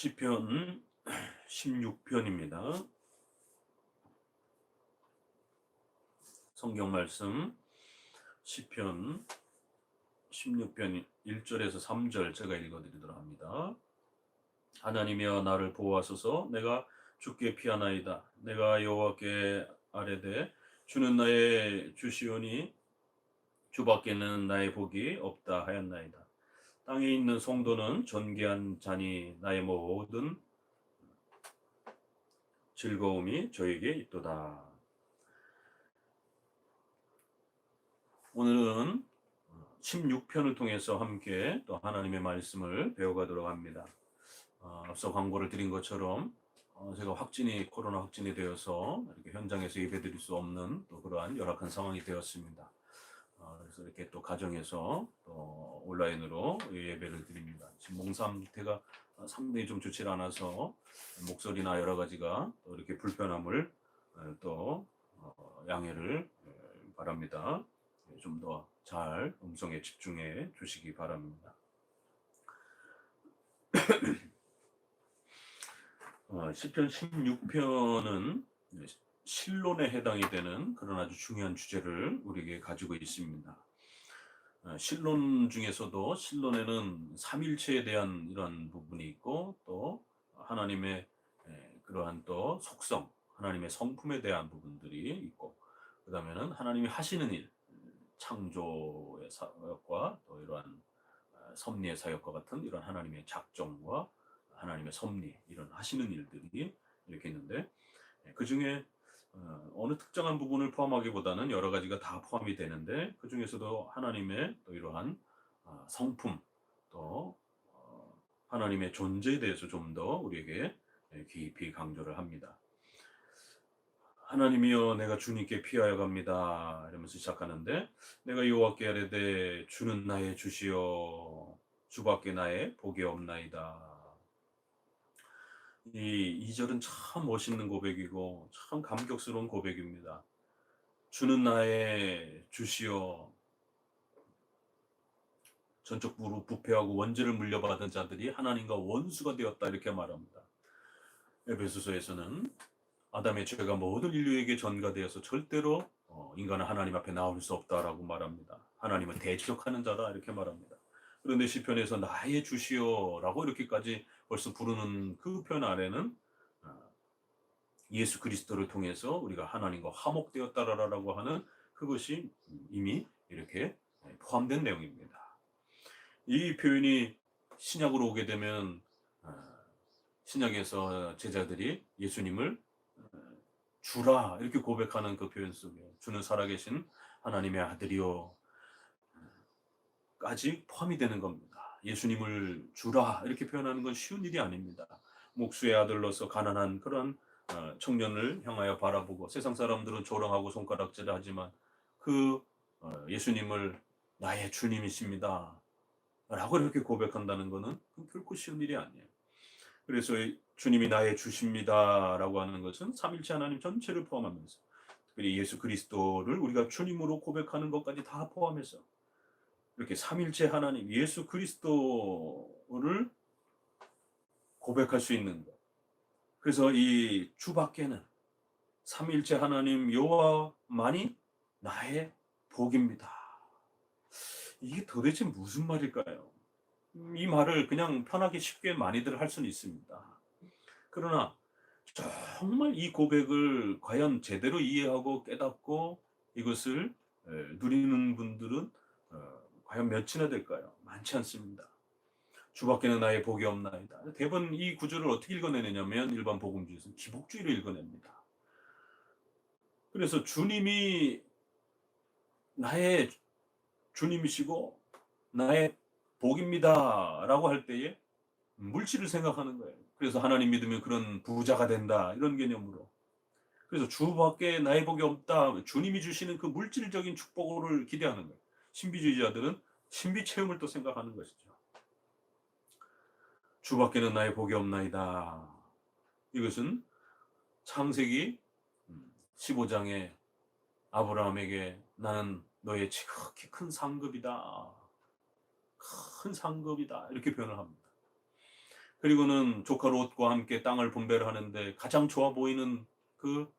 시편 16편입니다. 성경 말씀 시편 16편 1절에서 3절 제가 읽어드리도록 합니다. 하나님이여 나를 보호하소서. 내가 주께 피하나이다. 내가 여호와께 아뢰되 주는 나의 주시오니 주밖에는 나의 복이 없다 하였나이다. 땅에 있는 성도는 존귀한 자니 나의 모든 즐거움이 저에게 있도다. 오늘은 16편을 통해서 함께 또 하나님의 말씀을 배워가도록 합니다. 앞서 광고를 드린 것처럼 제가 코로나 확진이 되어서 이렇게 현장에서 예배드릴 수 없는 또 그러한 열악한 상황이 되었습니다. 그래서 이렇게 또 가정에서 또 온라인으로 예배를 드립니다. 지금 몸 상태가 상당히 좀 좋지 않아서 목소리나 여러 가지가 또 이렇게 불편함을 또 양해를 바랍니다. 좀 더 잘 음성에 집중해 주시기 바랍니다. 시편 16편은 신론에 해당이 되는 그런 아주 중요한 주제를 우리에게 가지고 있습니다. 신론 중에서도 신론에는 삼일체에 대한 이런 부분이 있고 또 하나님의 그러한 또 속성, 하나님의 성품에 대한 부분들이 있고 그 다음에는 하나님이 하시는 일, 창조의 사역과 또 이러한 섭리의 사역과 같은 이런 하나님의 작정과 하나님의 섭리, 이런 하시는 일들이 이렇게 있는데 그 중에 어느 특정한 부분을 포함하기보다는 여러 가지가 다 포함이 되는데 그 중에서도 하나님의 또 이러한 성품 또 하나님의 존재에 대해서 좀 더 우리에게 깊이 강조를 합니다. 하나님이여 내가 주님께 피하여 갑니다 이러면서 시작하는데 내가 여호와께 아뢰되 주는 나의 주시여 주밖에 나의 복이 없나이다. 이 2절은 참 멋있는 고백이고 참 감격스러운 고백입니다. 주는 나의 주시여. 전적으로 부패하고 원죄를 물려받은 자들이 하나님과 원수가 되었다 이렇게 말합니다. 에베소서에서는 아담의 죄가 모든 인류에게 전가되어서 절대로 인간은 하나님 앞에 나올 수 없다라고 말합니다. 하나님은 대적하는 자다 이렇게 말합니다. 그런데 시편에서 나의 주시여라고 이렇게까지 벌써 부르는 그 편 아래는 예수 그리스도를 통해서 우리가 하나님과 화목되었다라고 하는 그것이 이미 이렇게 포함된 내용입니다. 이 표현이 신약으로 오게 되면 신약에서 제자들이 예수님을 주라 이렇게 고백하는 그 표현 속에 주는 살아계신 하나님의 아들이요 까지 포함이 되는 겁니다. 예수님을 주라 이렇게 표현하는 건 쉬운 일이 아닙니다. 목수의 아들로서 가난한 그런 청년을 향하여 바라보고 세상 사람들은 조롱하고 손가락질을 하지만 그 예수님을 나의 주님이십니다 라고 이렇게 고백한다는 것은 결코 쉬운 일이 아니에요. 그래서 주님이 나의 주십니다 라고 하는 것은 삼일체 하나님 전체를 포함하면서 특별히 예수 그리스도를 우리가 주님으로 고백하는 것까지 다 포함해서 이렇게 삼일체 하나님 예수 그리스도를 고백할 수 있는 것. 그래서 이 주밖에는 삼일체 하나님 여호와만이 나의 복입니다. 이게 도대체 무슨 말일까요? 이 말을 그냥 편하게 쉽게 많이들 할 수는 있습니다. 그러나 정말 이 고백을 과연 제대로 이해하고 깨닫고 이것을 누리는 분들은 과연 몇이나 될까요? 많지 않습니다. 주밖에는 나의 복이 없나이다. 대부분 이 구절을 어떻게 읽어내느냐면 일반 복음주에서는 기복주의로 읽어냅니다. 그래서 주님이 나의 주님이시고 나의 복입니다 라고 할 때에 물질을 생각하는 거예요. 그래서 하나님 믿으면 그런 부자가 된다 이런 개념으로. 그래서 주밖에 나의 복이 없다. 주님이 주시는 그 물질적인 축복을 기대하는 거예요. 신비주의자들은 신비 체험을 또 생각하는 것이죠. 주밖에는 나의 복이 없나이다. 이것은 창세기 15장에 아브라함에게 나는 너의 지극히 큰 상급이다. 큰 상급이다. 이렇게 표현을 합니다. 그리고는 조카 롯과 함께 땅을 분배를 하는데 가장 좋아 보이는 그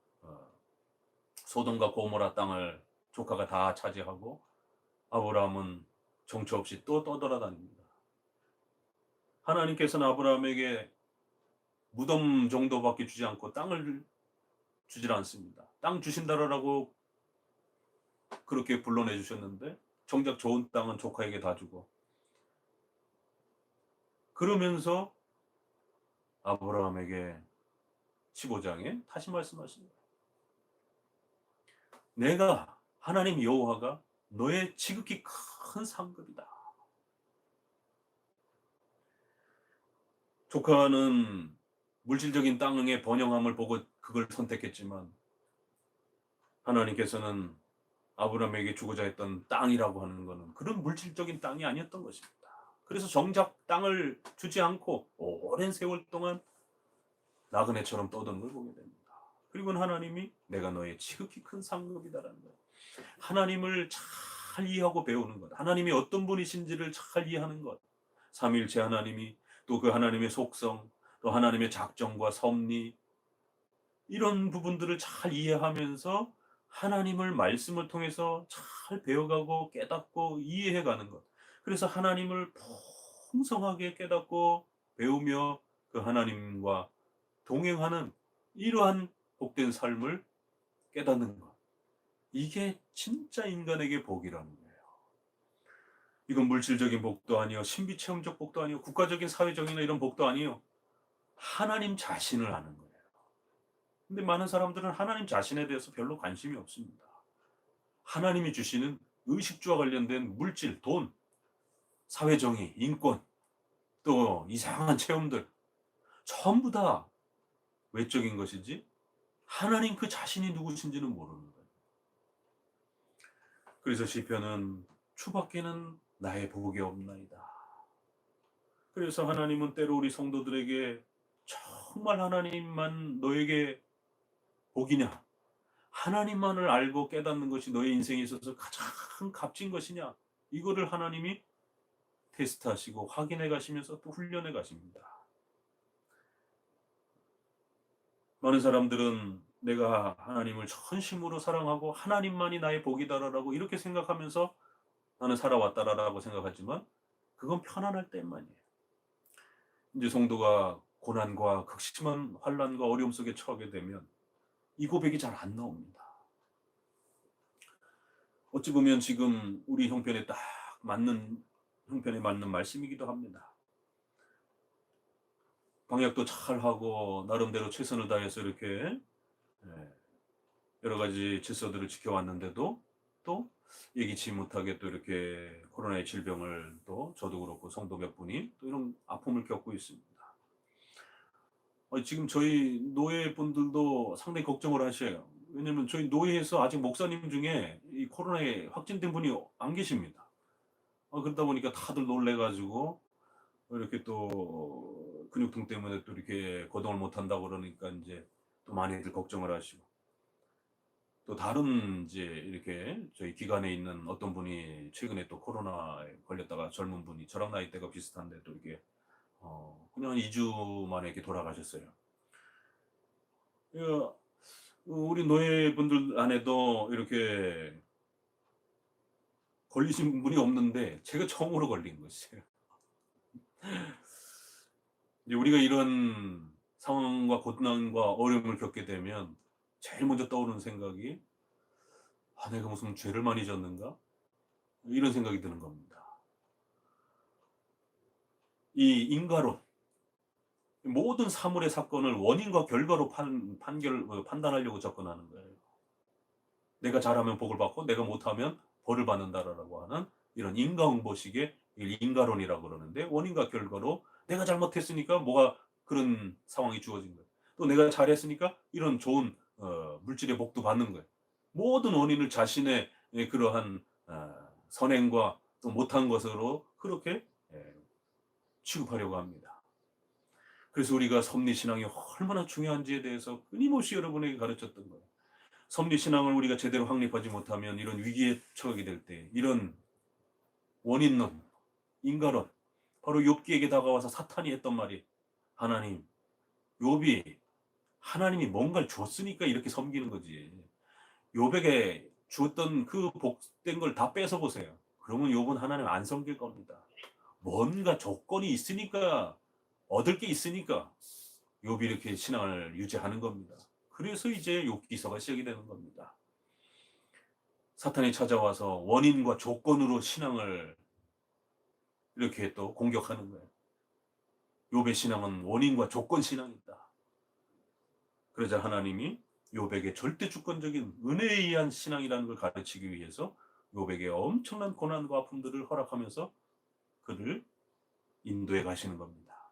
소돔과 고모라 땅을 조카가 다 차지하고 아브라함은 정처 없이 또 떠돌아다닙니다. 하나님께서는 아브라함에게 무덤 정도밖에 주지 않고 땅을 주질 않습니다. 땅 주신다라고 그렇게 불러내 주셨는데 정작 좋은 땅은 조카에게 다 주고, 그러면서 아브라함에게 15장에 다시 말씀하십니다. 내가 하나님 여호와가 너의 지극히 큰 상급이다. 조카는 물질적인 땅의 번영함을 보고 그걸 선택했지만 하나님께서는 아브라함에게 주고자 했던 땅이라고 하는 것은 그런 물질적인 땅이 아니었던 것입니다. 그래서 정작 땅을 주지 않고 오랜 세월 동안 나그네처럼 떠도는 걸 보게 됩니다. 그리고는 하나님이 내가 너의 지극히 큰 상급이다라는 거예요. 하나님을 잘 이해하고 배우는 것, 하나님이 어떤 분이신지를 잘 이해하는 것, 삼위일체 하나님이, 또 그 하나님의 속성, 또 하나님의 작정과 섭리, 이런 부분들을 잘 이해하면서 하나님을 말씀을 통해서 잘 배워가고 깨닫고 이해해가는 것. 그래서 하나님을 풍성하게 깨닫고 배우며 그 하나님과 동행하는 이러한 복된 삶을 깨닫는 것. 이게 진짜 인간에게 복이라는 거예요. 이건 물질적인 복도 아니요, 신비체험적 복도 아니요, 국가적인 사회적인 이런 복도 아니요, 하나님 자신을 아는 거예요. 근데 많은 사람들은 하나님 자신에 대해서 별로 관심이 없습니다. 하나님이 주시는 의식주와 관련된 물질, 돈, 사회정의, 인권, 또 이상한 체험들, 전부 다 외적인 것이지 하나님 그 자신이 누구신지는 모르는 거예요. 그래서 시편은 주밖에는 나의 복이 없나이다. 그래서 하나님은 때로 우리 성도들에게 정말 하나님만 너에게 복이냐, 하나님만을 알고 깨닫는 것이 너의 인생에 있어서 가장 값진 것이냐, 이거를 하나님이 테스트하시고 확인해 가시면서 또 훈련해 가십니다. 많은 사람들은 내가 하나님을 전심으로 사랑하고 하나님만이 나의 복이다라고 이렇게 생각하면서 나는 살아왔다라고 생각하지만 그건 편안할 때만이에요. 이제 성도가 고난과 극심한 환난과 어려움 속에 처하게 되면 이 고백이 잘 안 나옵니다. 어찌 보면 지금 우리 형편에 딱 맞는, 형편에 맞는 말씀이기도 합니다. 방역도 잘 하고 나름대로 최선을 다해서 이렇게 여러 가지 질서들을 지켜왔는데도 또 예기치 못하게 또 이렇게 코로나의 질병을, 또 저도 그렇고 성도 몇 분이 또 이런 아픔을 겪고 있습니다. 지금 저희 노예분들도 상당히 걱정을 하셔요. 왜냐면 저희 노예에서 아직 목사님 중에 이 코로나에 확진된 분이 안 계십니다. 그러다 보니까 다들 놀래가지고 이렇게 또 근육통 때문에 또 이렇게 거동을 못 한다고 그러니까 이제 또 많이들 걱정을 하시고, 또 다른 이제 이렇게 저희 기관에 있는 어떤 분이 최근에 또 코로나에 걸렸다가, 젊은 분이 저랑 나이대가 비슷한데 또 이렇게 그냥 한 2주 만에 이렇게 돌아가셨어요. 그 우리 노예분들 안에도 이렇게 걸리신 분이 없는데 제가 처음으로 걸린 것이에요. 이제 우리가 이런 상황과 고난과 어려움을 겪게 되면 제일 먼저 떠오르는 생각이, 내가 무슨 죄를 많이 졌는가? 이런 생각이 드는 겁니다. 이 인과론, 모든 사물의 사건을 원인과 결과로 판단하려고 접근하는 거예요. 내가 잘하면 복을 받고 내가 못하면 벌을 받는다라고 하는 이런 인과응보식의 인과론이라고 그러는데, 원인과 결과로 내가 잘못했으니까 뭐가 그런 상황이 주어진 거예요. 또 내가 잘했으니까 이런 좋은 물질의 복도 받는 거예요. 모든 원인을 자신의 그러한 선행과 또 못한 것으로 그렇게 취급하려고 합니다. 그래서 우리가 섭리신앙이 얼마나 중요한지에 대해서 끊임없이 여러분에게 가르쳤던 거예요. 섭리신앙을 우리가 제대로 확립하지 못하면 이런 위기에 처하게 될 때, 이런 원인론, 인과론, 바로 욥기에게 다가와서 사탄이 했던 말이, 하나님, 욥이 하나님이 뭔가를 줬으니까 이렇게 섬기는 거지. 욥에게 주었던 그 복된 걸 다 뺏어 보세요. 그러면 욥은 하나님 안 섬길 겁니다. 뭔가 조건이 있으니까, 얻을 게 있으니까 욥이 이렇게 신앙을 유지하는 겁니다. 그래서 이제 욥기서가 시작이 되는 겁니다. 사탄이 찾아와서 원인과 조건으로 신앙을 이렇게 또 공격하는 거예요. 욥의 신앙은 원인과 조건 신앙이다. 그러자 하나님이 욥에게 절대 주권적인 은혜에 의한 신앙이라는 걸 가르치기 위해서 욥에게 엄청난 고난과 아픔들을 허락하면서 그를 인도해 가시는 겁니다.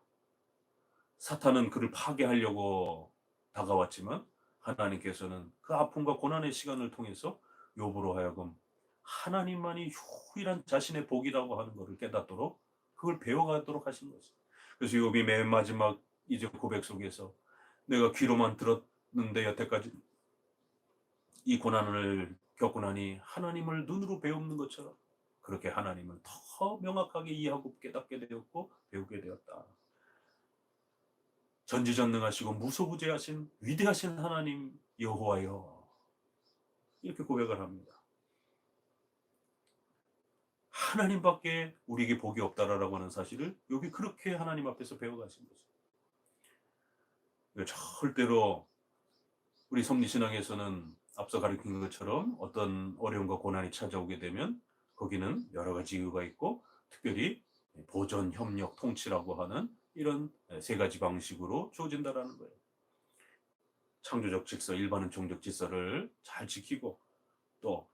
사탄은 그를 파괴하려고 다가왔지만 하나님께서는 그 아픔과 고난의 시간을 통해서 욥으로 하여금 하나님만이 유일한 자신의 복이라고 하는 것을 깨닫도록 그걸 배워가도록 하신 거죠. 그래서 욥이 맨 마지막 이제 고백 속에서 내가 귀로만 들었는데 여태까지 이 고난을 겪고 나니 하나님을 눈으로 배우는 것처럼 그렇게 하나님을 더 명확하게 이해하고 깨닫게 되었고 배우게 되었다. 전지전능하시고 무소부재하신 위대하신 하나님 여호와여, 이렇게 고백을 합니다. 하나님밖에 우리에게 복이 없다라고 하는 사실을 여기 그렇게 하나님 앞에서 배워가신 거죠. 절대로 우리 섭리신앙에서는 앞서 가르친 것처럼 어떤 어려움과 고난이 찾아오게 되면 거기는 여러 가지 이유가 있고 특별히 보전, 협력, 통치라고 하는 이런 세 가지 방식으로 주어진다라는 거예요. 창조적 질서, 일반은총적 질서를 잘 지키고 또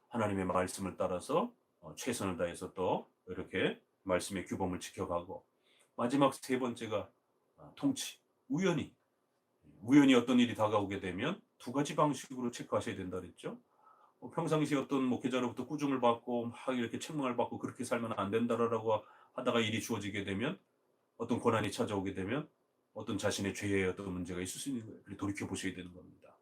하나님의 말씀을 따라서 최선을 다해서 또 이렇게 말씀의 규범을 지켜가고 마지막 세 번째가 통치, 우연히 어떤 일이 다가오게 되면 두 가지 방식으로 체크하셔야 된다 그랬죠. 평상시 어떤 목회자로부터 꾸중을 받고 막 이렇게 책망을 받고 그렇게 살면 안 된다라고 하다가 일이 주어지게 되면 어떤 고난이 찾아오게 되면 어떤 자신의 죄의 어떤 문제가 있을 수 있는 거예요. 그래서 돌이켜 보셔야 되는 겁니다.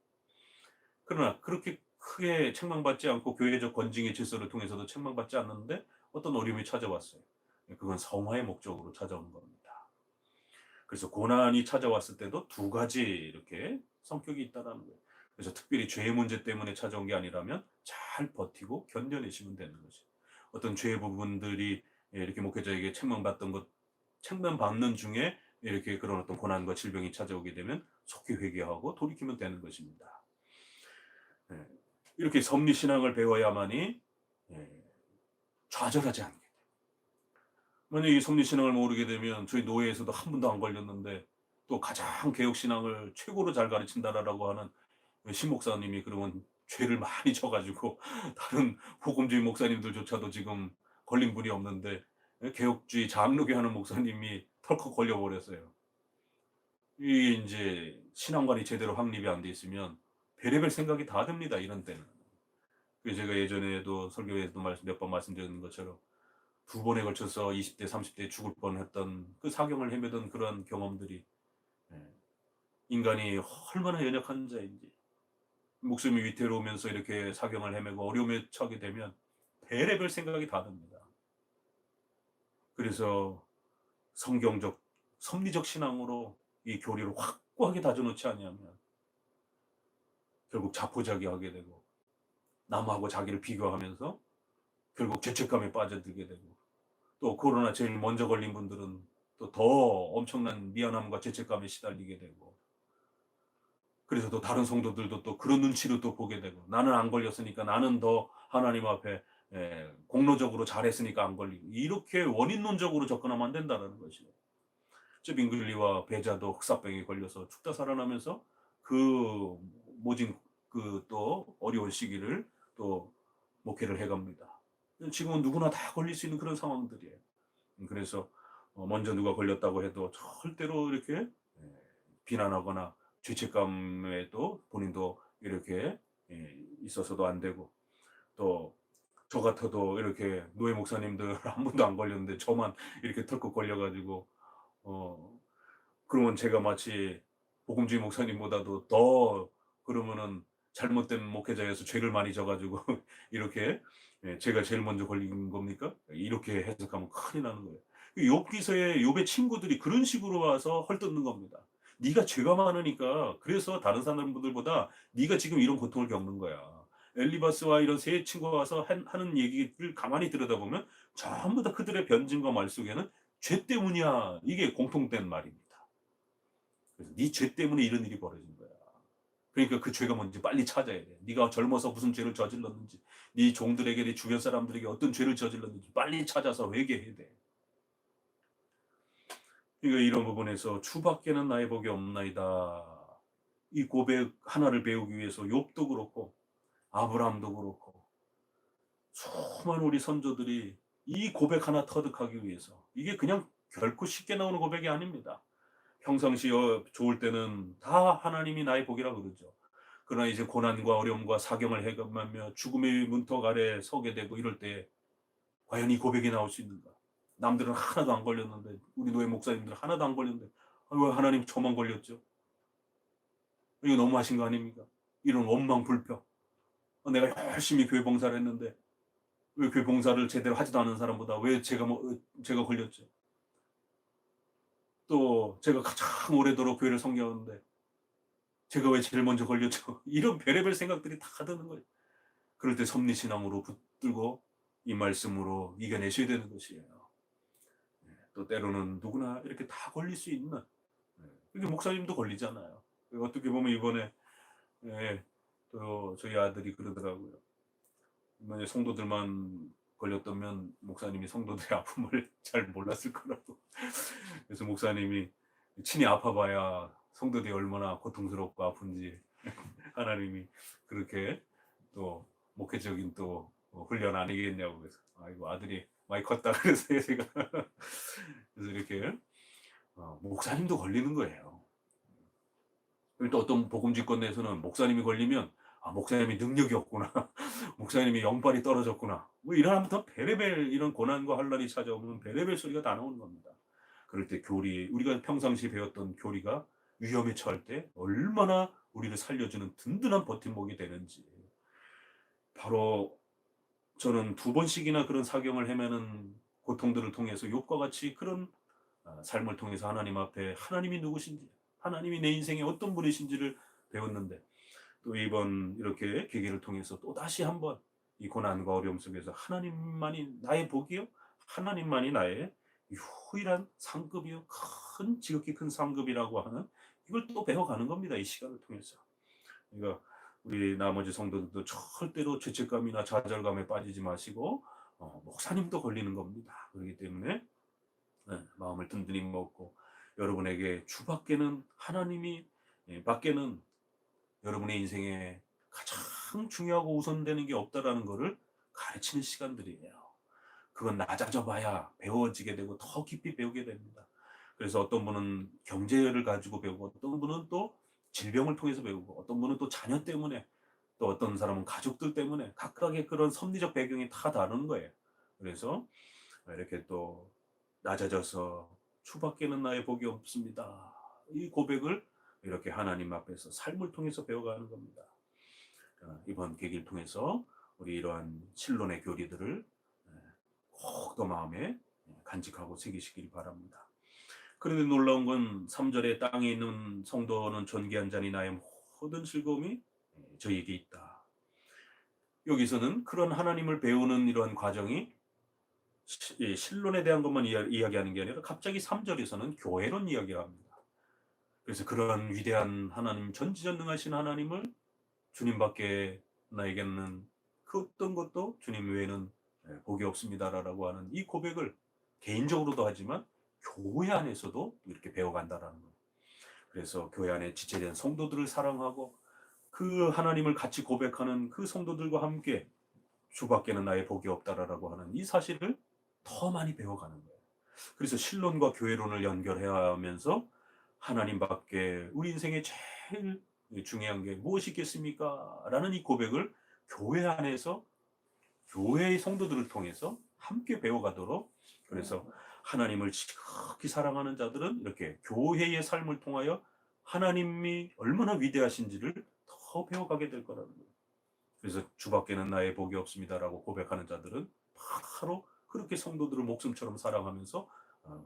그러나 그렇게 크게 책망받지 않고 교회적 건징의 질서를 통해서도 책망받지 않는데 어떤 어려움이 찾아왔어요. 그건 성화의 목적으로 찾아오는 겁니다. 그래서 고난이 찾아왔을 때도 두 가지 이렇게 성격이 있다는 거예요. 그래서 특별히 죄의 문제 때문에 찾아온 게 아니라면 잘 버티고 견뎌내시면 되는 거죠. 어떤 죄의 부분들이 이렇게 목회자에게 책망받던 것, 책망받는 중에 이렇게 그런 어떤 고난과 질병이 찾아오게 되면 속히 회개하고 돌이키면 되는 것입니다. 이렇게 섭리신앙을 배워야만이 좌절하지 않게 돼요. 만약에 이 섭리신앙을 모르게 되면 저희 노예에서도 한 번도 안 걸렸는데 또 가장 개혁신앙을 최고로 잘 가르친다라고 하는 신목사님이 그러면 죄를 많이 져가지고 다른 복음주의 목사님들조차도 지금 걸린 분이 없는데 개혁주의 장로교 하는 목사님이 털컥 걸려버렸어요. 이게 이제 신앙관이 제대로 확립이 안 돼 있으면 별의별 생각이 다 듭니다. 이런 때는. 그래서 제가 예전에도 설교에도 몇 번 말씀드린 것처럼 두 번에 걸쳐서 20대, 30대 죽을 뻔했던 그 사경을 헤매던 그런 경험들이 인간이 얼마나 연약한 자인지 목숨이 위태로우면서 이렇게 사경을 헤매고 어려움에 처하게 되면 별의별 생각이 다 듭니다. 그래서 성경적, 섭리적 신앙으로 이 교리를 확고하게 다져놓지 아니하면 결국 자포자기하게 되고 남하고 자기를 비교하면서 결국 죄책감에 빠져들게 되고 또 코로나 제일 먼저 걸린 분들은 또 더 엄청난 미안함과 죄책감에 시달리게 되고 그래서 또 다른 성도들도 또 그런 눈치로 또 보게 되고 나는 안 걸렸으니까 나는 더 하나님 앞에 공로적으로 잘했으니까 안 걸리고 이렇게 원인론적으로 접근하면 안 된다는 것이에요. bin글리와 베자도 흑사병에 걸려서 죽다 살아나면서 그 모진 그 또 어려운 시기를 또 목회를 해갑니다. 지금은 누구나 다 걸릴 수 있는 그런 상황들이에요. 그래서 먼저 누가 걸렸다고 해도 절대로 이렇게 비난하거나 죄책감에 또 본인도 이렇게 있어서도 안 되고 또 저 같아도 이렇게 노예 목사님들 한 번도 안 걸렸는데 저만 이렇게 털컥 걸려가지고 그러면 제가 마치 복음주의 목사님보다도 더 그러면은 잘못된 목회자여서 죄를 많이 져가지고 이렇게 제가 제일 먼저 걸린 겁니까? 이렇게 해석하면 큰일 나는 거예요. 욥기서에 욥의 친구들이 그런 식으로 와서 헐뜯는 겁니다. 네가 죄가 많으니까 그래서 다른 사람들보다 네가 지금 이런 고통을 겪는 거야. 엘리바스와 이런 세 친구가 와서 하는 얘기를 가만히 들여다보면 전부 다 그들의 변증과 말 속에는 죄 때문이야. 이게 공통된 말입니다. 그래서 네 죄 때문에 이런 일이 벌어진 거야. 그러니까 그 죄가 뭔지 빨리 찾아야 돼. 네가 젊어서 무슨 죄를 저질렀는지, 네 종들에게, 네 주변 사람들에게 어떤 죄를 저질렀는지 빨리 찾아서 회개해야 돼. 그러니까 이런 부분에서 주밖에는 나의 복이 없나이다. 이 고백 하나를 배우기 위해서 욥도 그렇고 아브라함도 그렇고 수많은 우리 선조들이 이 고백 하나 터득하기 위해서, 이게 그냥 결코 쉽게 나오는 고백이 아닙니다. 평상시 좋을 때는 다 하나님이 나의 복이라 그러죠. 그러나 이제 고난과 어려움과 사경을 해감하며 죽음의 문턱 아래 서게 되고 이럴 때 과연 이 고백이 나올 수 있는가? 남들은 하나도 안 걸렸는데, 우리 노예 목사님들 하나도 안 걸렸는데 왜 하나님 저만 걸렸죠? 이거 너무하신 거 아닙니까? 이런 원망 불평. 내가 열심히 교회 봉사를 했는데 왜 교회 봉사를 제대로 하지도 않은 사람보다 왜 제가 걸렸죠? 또 제가 가장 오래도록 교회를 섬겼는데 제가 왜 제일 먼저 걸렸죠? 이런 별의별 생각들이 다 드는 거예요. 그럴 때 섭리신앙으로 붙들고 이 말씀으로 이겨내셔야 되는 것이에요. 또 때로는 누구나 이렇게 다 걸릴 수 있는, 이게 목사님도 걸리잖아요. 어떻게 보면 이번에, 예, 또 저희 아들이 그러더라고요. 이번에 성도들만 걸렸다면 목사님이 성도들의 아픔을 잘 몰랐을 거라고. 그래서 목사님이 친히 아파봐야 성도들이 얼마나 고통스럽고 아픈지 하나님이 그렇게 또 목회적인 또 훈련 아니겠냐고. 그래서 아이고 아들이 많이 컸다 그래서 제가 그래서 이렇게 목사님도 걸리는 거예요. 또 어떤 복음직권에서는 목사님이 걸리면 목사님이 능력이 없구나. 목사님이 영빨이 떨어졌구나. 뭐 이러면부터 베레벨 이런 고난과 환란이 찾아오면 베레벨 소리가 다 나오는 겁니다. 그럴 때 교리, 우리가 평상시 배웠던 교리가 위험에 처할 때 얼마나 우리를 살려주는 든든한 버팀목이 되는지. 바로 저는 두 번씩이나 그런 사경을 헤매는 고통들을 통해서 욥과 같이 그런 삶을 통해서 하나님 앞에 하나님이 누구신지, 하나님이 내 인생에 어떤 분이신지를 배웠는데, 또 이번 이렇게 계기를 통해서 또다시 한번 이 고난과 어려움 속에서 하나님만이 나의 복이요, 하나님만이 나의 유일한 상급이요, 지극히 큰 상급이라고 하는 이걸 또 배워가는 겁니다. 이 시간을 통해서. 그러니까 우리 나머지 성도들도 절대로 죄책감이나 좌절감에 빠지지 마시고, 목사님도 걸리는 겁니다. 그렇기 때문에 마음을 든든히 먹고, 여러분에게 주밖에는 하나님이, 밖에는 여러분의 인생에 가장 중요하고 우선되는 게 없다라는 것을 가르치는 시간들이에요. 그건 낮아져 봐야 배워지게 되고 더 깊이 배우게 됩니다. 그래서 어떤 분은 경제를 가지고 배우고, 어떤 분은 또 질병을 통해서 배우고, 어떤 분은 또 자녀 때문에, 또 어떤 사람은 가족들 때문에, 각각의 그런 섭리적 배경이 다 다른 거예요. 그래서 이렇게 또 낮아져서 주밖에는 나의 복이 없습니다, 이 고백을 이렇게 하나님 앞에서 삶을 통해서 배워가는 겁니다. 이번 계기를 통해서 우리 이러한 신론의 교리들을 꼭 더 마음에 간직하고 새기시길 바랍니다. 그런데 놀라운 건 3절에 땅에 있는 성도는 존귀한 자니 나의 모든 즐거움이 저에게 있다. 여기서는 그런 하나님을 배우는 이러한 과정이 신론에 대한 것만 이야기하는 게 아니라 갑자기 3절에서는 교회론 이야기를 합니다. 그래서 그런 위대한 하나님, 전지전능하신 하나님을, 주님밖에 나에게는 그 어떤 것도 주님 외에는 복이 없습니다라고 하는 이 고백을 개인적으로도 하지만 교회 안에서도 이렇게 배워간다라는 거예요. 그래서 교회 안에 지체된 성도들을 사랑하고 그 하나님을 같이 고백하는 그 성도들과 함께 주밖에는 나의 복이 없다라고 하는 이 사실을 더 많이 배워가는 거예요. 그래서 신론과 교회론을 연결해야 하면서 하나님밖에 우리 인생에 제일 중요한 게 무엇이겠습니까? 라는 이 고백을 교회 안에서 교회의 성도들을 통해서 함께 배워가도록, 그래서 하나님을 지극히 사랑하는 자들은 이렇게 교회의 삶을 통하여 하나님이 얼마나 위대하신지를 더 배워가게 될 거라는 거예요. 그래서 주밖에는 나의 복이 없습니다라고 고백하는 자들은 바로 그렇게 성도들을 목숨처럼 사랑하면서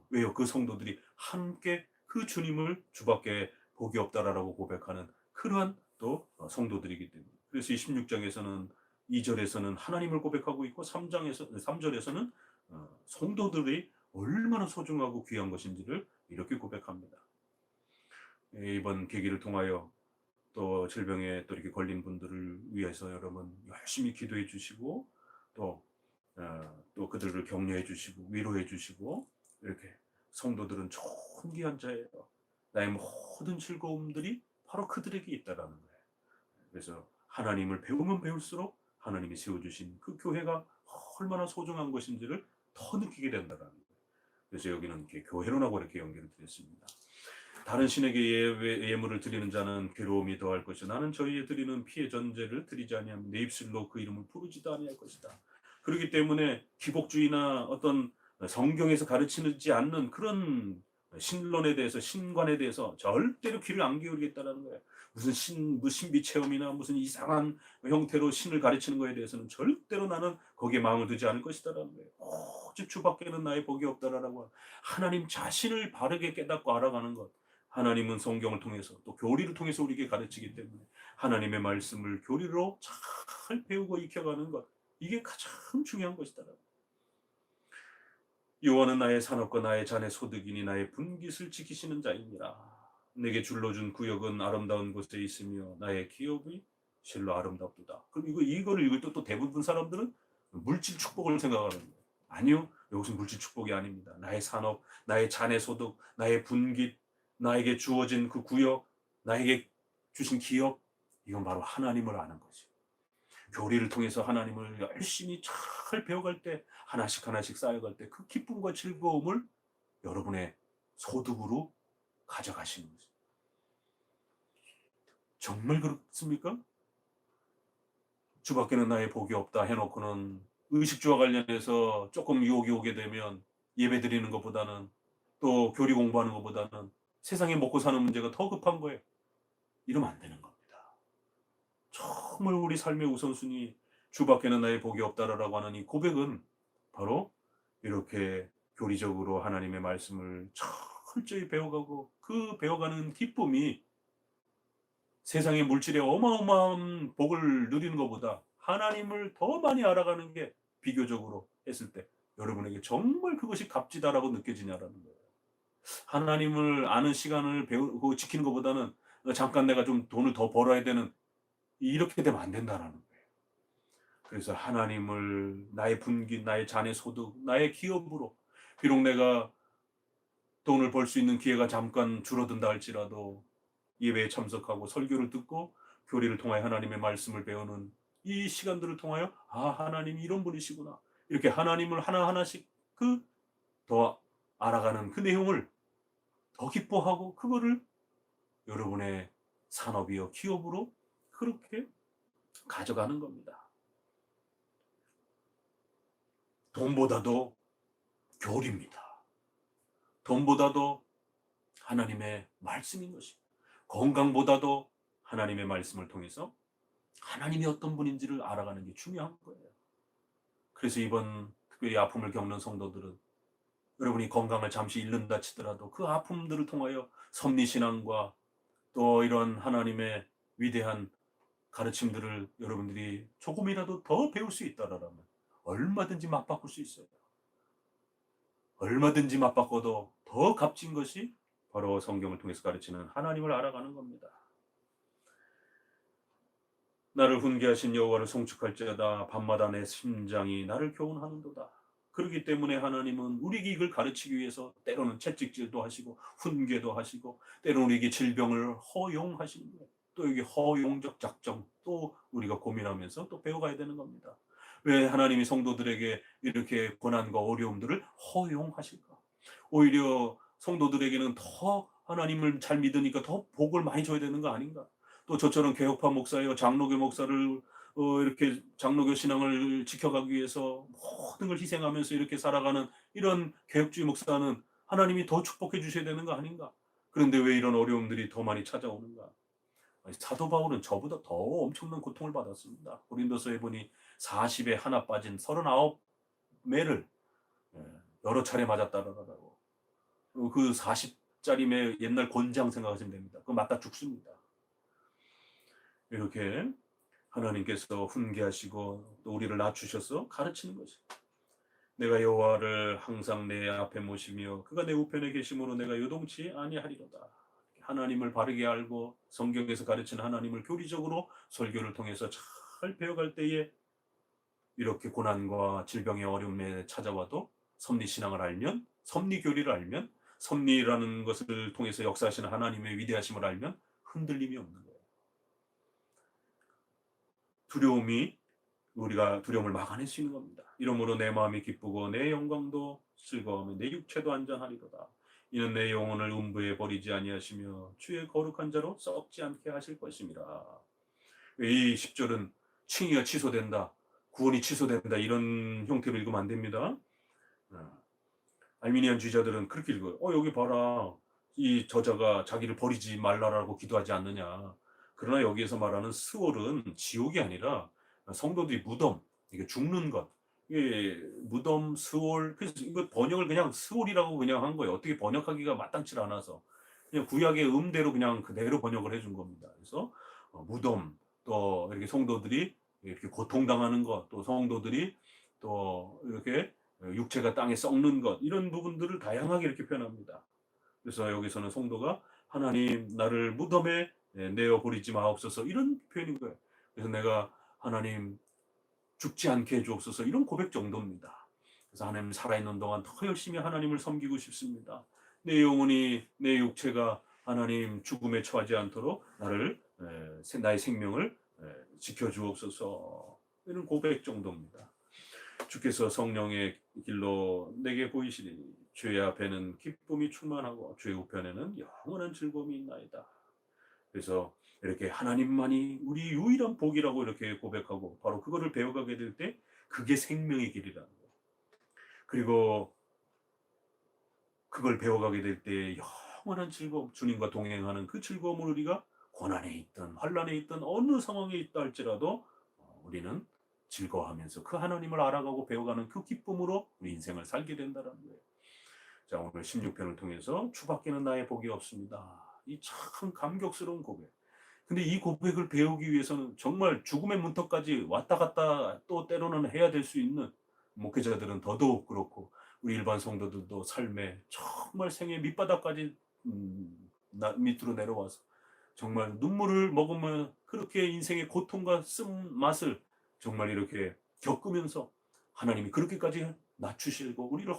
왜요? 그 성도들이 함께 그 주님을 주밖에 복이 없다라고 고백하는 그러한 또 성도들이기 때문에. 그래서 이 16장에서는 2절에서는 하나님을 고백하고 있고 3절에서는 성도들이 얼마나 소중하고 귀한 것인지를 이렇게 고백합니다. 이번 계기를 통하여 또 질병에 또 이렇게 걸린 분들을 위해서 여러분 열심히 기도해 주시고 또, 또 그들을 격려해 주시고 위로해 주시고 이렇게 성도들은 좋은 귀한 자예요. 나의 모든 즐거움들이 바로 그들에게 있다라는 거예요. 그래서 하나님을 배우면 배울수록 하나님이 세워주신 그 교회가 얼마나 소중한 것인지를 더 느끼게 된다라는 거예요. 그래서 여기는 이렇게 교회론하고 이렇게 연결을 드렸습니다. 다른 신에게 예물을 드리는 자는 괴로움이 더할 것이요 나는 저희에 드리는 피의 전제를 드리지 아니하면 내 입술로 그 이름을 부르지도 아니할 것이다. 그렇기 때문에 기복주의나 어떤 성경에서 가르치지 않는 그런 신론에 대해서 신관에 대해서 절대로 귀를 안 기울이겠다는 거예요. 무슨 신비 체험이나 무슨 이상한 형태로 신을 가르치는 것에 대해서는 절대로 나는 거기에 마음을 두지 않을 것이다라는 거예요. 오직 주밖에는 나의 복이 없다라고 하나님 자신을 바르게 깨닫고 알아가는 것. 하나님은 성경을 통해서 또 교리를 통해서 우리에게 가르치기 때문에 하나님의 말씀을 교리로 잘 배우고 익혀가는 것. 이게 가장 중요한 것이다. 여호와는 나의 산업과 나의 잔의 소득이니 나의 분깃을 지키시는 자이니라. 내게 줄러준 구역은 아름다운 곳에 있으며 나의 기업이 실로 아름답도다. 그럼 이거를 읽을 때 또 대부분 사람들은 물질 축복을 생각하는 거예요. 아니요. 이것은 물질 축복이 아닙니다. 나의 산업, 나의 잔의 소득, 나의 분깃, 나에게 주어진 그 구역, 나에게 주신 기업, 이건 바로 하나님을 아는 거죠. 교리를 통해서 하나님을 열심히 잘 배워갈 때 하나씩 하나씩 쌓여갈 때 그 기쁨과 즐거움을 여러분의 소득으로 가져가시는 거죠. 정말 그렇습니까? 주밖에는 나의 복이 없다 해놓고는 의식주와 관련해서 조금 유혹이 오게 되면 예배 드리는 것보다는 또 교리 공부하는 것보다는 세상에 먹고 사는 문제가 더 급한 거예요. 이러면 안 되는 겁니다. 정말 우리 삶의 우선순위 주밖에는 나의 복이 없다라고 하는 이 고백은 바로 이렇게 교리적으로 하나님의 말씀을 철저히 배워가고 그 배워가는 기쁨이 세상의 물질의 어마어마한 복을 누리는 것보다 하나님을 더 많이 알아가는 게 비교적으로 했을 때 여러분에게 정말 그것이 값지다라고 느껴지냐라는 거예요. 하나님을 아는 시간을 배우고 지키는 것보다는 잠깐 내가 좀 돈을 더 벌어야 되는 이렇게 되면 안 된다라는 거예요. 그래서 하나님을 나의 분깃, 나의 잔의 소득, 나의 기업으로 비록 내가 돈을 벌 수 있는 기회가 잠깐 줄어든다 할지라도 예배에 참석하고 설교를 듣고 교리를 통하여 하나님의 말씀을 배우는 이 시간들을 통하여 하나님이 이런 분이시구나. 이렇게 하나님을 하나하나씩 더 알아가는 그 내용을 더 기뻐하고 그거를 여러분의 산업이요 기업으로 그렇게 가져가는 겁니다. 돈보다도 교리입니다. 돈보다도 하나님의 말씀인 것입니다. 건강보다도 하나님의 말씀을 통해서 하나님이 어떤 분인지를 알아가는 게 중요한 거예요. 그래서 이번 특별히 아픔을 겪는 성도들은 여러분이 건강을 잠시 잃는다 치더라도 그 아픔들을 통하여 섭리신앙과 또 이런 하나님의 위대한 가르침들을 여러분들이 조금이라도 더 배울 수 있다라면 얼마든지 맞바꿀 수 있어요. 얼마든지 맞바꿔도 더 값진 것이 바로 성경을 통해서 가르치는 하나님을 알아가는 겁니다. 나를 훈계하신 여호와를 송축할지어다 밤마다 내 심장이 나를 교훈하는도다. 그렇기 때문에 하나님은 우리에게 이걸 가르치기 위해서 때로는 채찍질도 하시고 훈계도 하시고 때로는 우리에게 질병을 허용하시는 거예요. 또 여기 허용적 작정 또 우리가 고민하면서 또 배워가야 되는 겁니다. 왜 하나님이 성도들에게 이렇게 고난과 어려움들을 허용하실까? 오히려 성도들에게는 더 하나님을 잘 믿으니까 더 복을 많이 줘야 되는 거 아닌가? 또 저처럼 개혁파 목사요 장로교 목사를 이렇게 장로교 신앙을 지켜가기 위해서 모든 걸 희생하면서 이렇게 살아가는 이런 개혁주의 목사는 하나님이 더 축복해 주셔야 되는 거 아닌가? 그런데 왜 이런 어려움들이 더 많이 찾아오는가? 사도 바울은 저보다 더 엄청난 고통을 받았습니다. 고린도서에 보니 40에 하나 빠진 39매를 여러 차례 맞았다라고. 그 40짜리 옛날 권장 생각하시면 됩니다. 그거 맞다 죽습니다. 이렇게 하나님께서 훈계하시고 또 우리를 낮추셔서 가르치는 것이, 내가 여호와를 항상 내 앞에 모시며 그가 내 우편에 계심으로 내가 요동치 아니하리로다. 하나님을 바르게 알고 성경에서 가르치는 하나님을 교리적으로 설교를 통해서 잘 배워갈 때에 이렇게 고난과 질병의 어려움에 찾아와도 섭리신앙을 알면, 섭리교리를 알면, 섭리라는 것을 통해서 역사하시는 하나님의 위대하심을 알면 흔들림이 없는 거예요. 두려움이, 우리가 두려움을 막아낼 수 있는 겁니다. 이러므로 내 마음이 기쁘고 내 영광도 즐거워하며 내 육체도 안전하리로다. 이는 내 영혼을 음부에 버리지 아니하시며 주의 거룩한 자로 썩지 않게 하실 것입니다. 이 10절은 칭의가 취소된다, 구원이 취소된다, 이런 형태로 읽으면 안 됩니다. 알미니안 주의자들은 그렇게 읽어요. 여기 봐라, 이 저자가 자기를 버리지 말라라고 기도하지 않느냐. 그러나 여기에서 말하는 스월은 지옥이 아니라 성도들이 무덤, 이게 죽는 것, 이게 무덤, 스월, 그래서 이거 번역을 그냥 스월이라고 그냥 한 거예요. 어떻게 번역하기가 마땅치 않아서 그냥 구약의 음대로 그냥 그대로 번역을 해준 겁니다. 그래서 무덤, 또 이렇게 성도들이 이렇게 고통당하는 것, 또 성도들이 또 이렇게 육체가 땅에 썩는 것, 이런 부분들을 다양하게 이렇게 표현합니다. 그래서 여기서는 성도가 하나님 나를 무덤에 내어 버리지 마옵소서, 이런 표현인 거예요. 그래서 내가 하나님 죽지 않게 해주옵소서, 이런 고백 정도입니다. 그래서 하나님 살아있는 동안 더 열심히 하나님을 섬기고 싶습니다. 내 영혼이, 내 육체가 하나님 죽음에 처하지 않도록 나의 생명을 지켜주옵소서, 이런 고백 정도입니다. 주께서 성령의 길로 내게 보이시리니 주의 앞에는 기쁨이 충만하고 주의 우편에는 영원한 즐거움이 있나이다. 그래서 이렇게 하나님만이 우리 유일한 복이라고 이렇게 고백하고 바로 그거를 배워가게 될 때 그게 생명의 길이라는 거예요. 그리고 그걸 배워가게 될 때 영원한 즐거움, 주님과 동행하는 그 즐거움을 우리가 고난에 있든 환난에 있든 어느 상황에 있다 할지라도 우리는 즐거워하면서 그 하나님을 알아가고 배워가는 그 기쁨으로 우리 인생을 살게 된다는 거예요. 자, 오늘 16편을 통해서 주밖에는 나의 복이 없습니다, 이 참 감격스러운 고백. 근데 이 고백을 배우기 위해서는 정말 죽음의 문턱까지 왔다 갔다 또 때로는 해야 될 수 있는, 목회자들은 더더욱 그렇고 우리 일반 성도들도 삶에 정말 생의 밑바닥까지 밑으로 내려와서 정말 눈물을 먹으면 그렇게 인생의 고통과 쓴맛을 정말 이렇게 겪으면서 하나님이 그렇게까지 낮추시고 우리를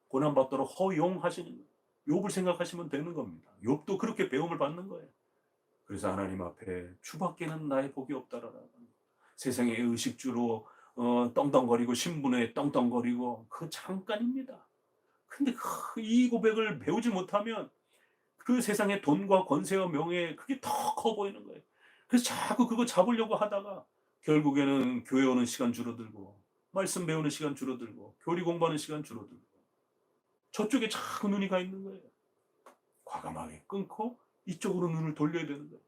고난받도록 허용하시는 욥을 생각하시면 되는 겁니다. 욥도 그렇게 배움을 받는 거예요. 그래서 하나님 앞에 주밖에는 나의 복이 없다라는, 세상의 의식주로 떵떵거리고 신분에 떵떵거리고 그 잠깐입니다. 근데 이 고백을 배우지 못하면 그 세상의 돈과 권세와 명예, 그게 더 커 보이는 거예요. 그래서 자꾸 그거 잡으려고 하다가 결국에는 교회 오는 시간 줄어들고 말씀 배우는 시간 줄어들고 교리 공부하는 시간 줄어들고 저쪽에 자꾸 눈이 가 있는 거예요. 과감하게 끊고 이쪽으로 눈을 돌려야 되는 거예요.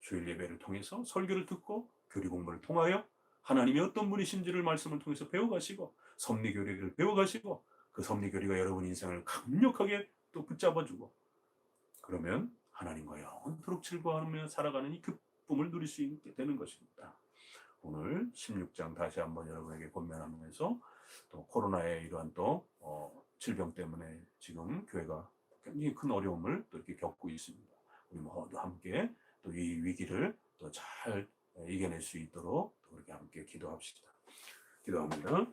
주일 예배를 통해서 설교를 듣고 교리 공부를 통하여 하나님이 어떤 분이신지를 말씀을 통해서 배워가시고 섭리교리를 배워가시고 그 섭리교리가 여러분 인생을 강력하게 또 붙잡아주고, 그러면 하나님과 영원토록 즐거워하며 살아가는 이 기쁨을 누릴 수 있게 되는 것입니다. 오늘 16장 다시 한번 여러분에게 권면하면서 또 코로나의 이러한 또 질병 때문에 지금 교회가 굉장히 큰 어려움을 또 이렇게 겪고 있습니다. 우리 모두 함께 또 이 위기를 또 잘 이겨낼 수 있도록 또 그렇게 함께 기도합시다. 기도합니다.